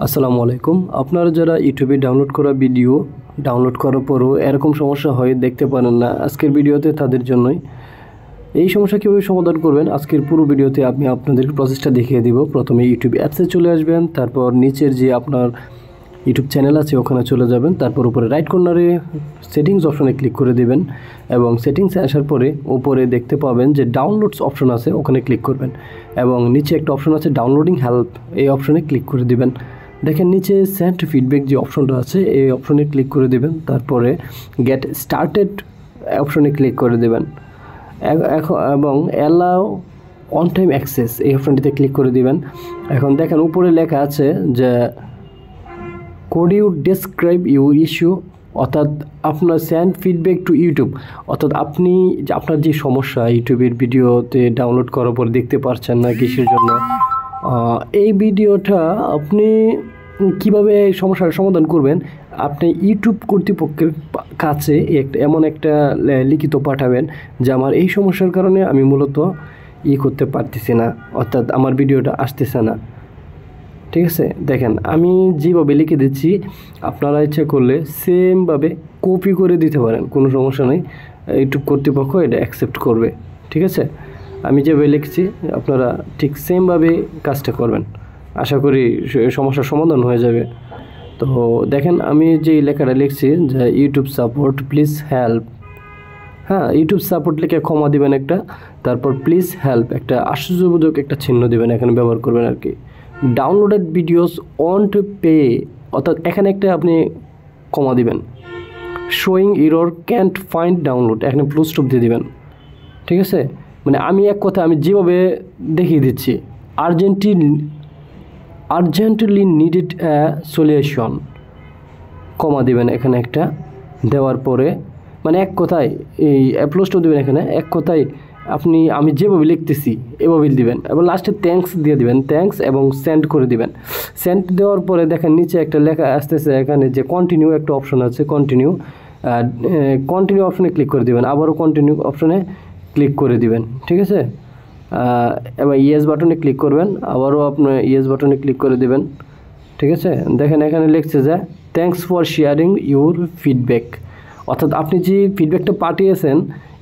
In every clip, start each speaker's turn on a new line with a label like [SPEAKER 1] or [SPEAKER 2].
[SPEAKER 1] আসসালামু আলাইকুম। আপনারা যারা ইউটিউবে ডাউনলোড করা ভিডিও ডাউনলোড করার পরও এরকম সমস্যা হয় দেখতে পারেন না, আজকের ভিডিওতে তাদের জন্যই। এই সমস্যা কীভাবে সমাধান করবেন আজকের পুরো ভিডিওতে আমি আপনাদের প্রসেসটা দেখিয়ে দিব। প্রথমে ইউটিউব অ্যাপসে চলে আসবেন, তারপর নিচের যে আপনার ইউটিউব চ্যানেল আছে ওখানে চলে যাবেন, তারপর উপরে রাইট কর্নারে সেটিংস অপশনে ক্লিক করে দিবেন এবং সেটিংসে আসার পরে উপরে দেখতে পাবেন যে ডাউনলোডস অপশন আছে, ওখানে ক্লিক করবেন এবং নিচে একটা অপশন আছে ডাউনলোডিং হেল্প, এই অপশনে ক্লিক করে দিবেন। দেখেন নিচে সেন্ড ফিডব্যাক যে অপশনটা আছে এই অপশনে ক্লিক করে দিবেন, তারপরে গেট স্টার্টেড অপশনে ক্লিক করে দেবেন এবং অ্যালাউ অন টাইম অ্যাক্সেস এই অপশনটিতে ক্লিক করে দিবেন। এখন দেখেন উপরে লেখা আছে যে could you describe your issue, অর্থাৎ আপনার সেন্ড ফিডব্যাক টু ইউটিউব, অর্থাৎ আপনি আপনার যে সমস্যা ইউটিউবের ভিডিওতে ডাউনলোড করার পর দেখতে পারছেন না কিসের জন্য, এই ভিডিওটা আপনি কিভাবে এই সমস্যার সমাধান করবেন, আপনি ইউটিউব কর্তৃপক্ষের কাছে এমন একটা লিখিত পাঠাবেন যে আমার এই সমস্যার কারণে আমি মূলত করতে পারতেছি না, অর্থাৎ আমার ভিডিওটা আসতেছে না। ঠিক আছে, দেখেন আমি যেভাবে লিখে দিচ্ছি আপনারা ইচ্ছে করলে সেমভাবে কপি করে দিতে পারেন, কোনো সমস্যা নেই, ইউটিউব কর্তৃপক্ষ এটা অ্যাকসেপ্ট করবে। ঠিক আছে, আমি যেভাবে লিখছি আপনারা ঠিক সেমভাবে কাজটা করবেন, আশা করি সমস্যার সমাধান হয়ে যাবে। তো দেখেন আমি যে লেখাটা লিখছি যে ইউটিউব সাপোর্ট প্লিজ হেল্প, হ্যাঁ ইউটিউব সাপোর্ট লিখে ক্ষমা দিবেন একটা, তারপর প্লিজ হেল্প একটা আশ্চর্যবোধক একটা চিহ্ন দিবেন, এখানে ব্যবহার করবেন আর কি। ডাউনলোডেড ভিডিওস ওয়ন্ট পে, অর্থাৎ এখানে একটা আপনি কমা দিবেন। Showing error can't find download, এখানে ফুল স্টপ দিয়ে দিবেন। ঠিক আছে, মানে আমি এক কথা আমি যেভাবে দেখিয়ে দিচ্ছি, আর্জেন্টলি নিডেড এ সলিউশন, কমা দিবেন এখানে একটা, দেওয়ার পরে মানে এক কথায় এই ফুল স্টপ দেবেন এখানে, এক কথায় আমি যেভাবে লিখতেছি এভাবেই দিবেন এবং লাস্টে থ্যাঙ্কস দিয়ে দিবেন, থ্যাঙ্কস এবং সেন্ড করে দিবেন। সেন্ড দেওয়ার পরে দেখেন নিচে একটা লেখা আসতেছে, এখানে যে কন্টিনিউ একটা অপশন আছে, কন্টিনিউ অপশনে ক্লিক করে দিবেন, আবারও কন্টিনিউ অপশনে ক্লিক করে দিবেন। ঠিক আছে, এবার ইয়েস বাটনে ক্লিক করবেন, আবারও আপনার ইয়েস বাটনে ক্লিক করে দিবেন। ঠিক আছে, দেখেন এখানে লিখছে যে thanks for sharing your feedback, অর্থাৎ আপনি যে ফিডব্যাকটা পাঠিয়েছেন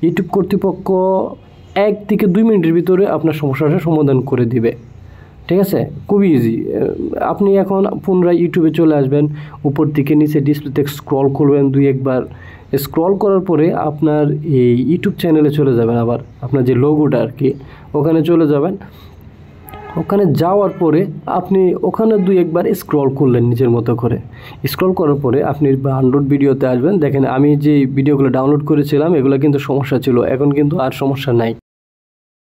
[SPEAKER 1] ইউটিউব কর্তৃপক্ষ 1 থেকে 2 মিনিটের ভিতরে আপনার সমস্যাটা সমাধান করে দিবে। ঠিক আছে, খুবই ইজি। আপনি এখন পুনরায় ইউটিউবে চলে আসবেন, উপর থেকে নিচে ডিসপ্লেতে স্ক্রল করবেন 2-1 বার, স্ক্রল করার পরে আপনার এই ইউটিউব চ্যানেলে চলে যাবেন, আবার আপনার যে লোগোটা আর কি ওখানে চলে যাবেন। ওখানে যাওয়ার পরে আপনি ওখানে 2-1 বার স্ক্রল করলেন নিজের মতো করে, স্ক্রল করার পরে আপনি ডাউনলোড ভিডিওতে আসবেন। দেখেন আমি যে ভিডিওগুলো ডাউনলোড করেছিলাম এগুলো কিন্তু সমস্যা ছিল, এখন কিন্তু আর সমস্যা নাই।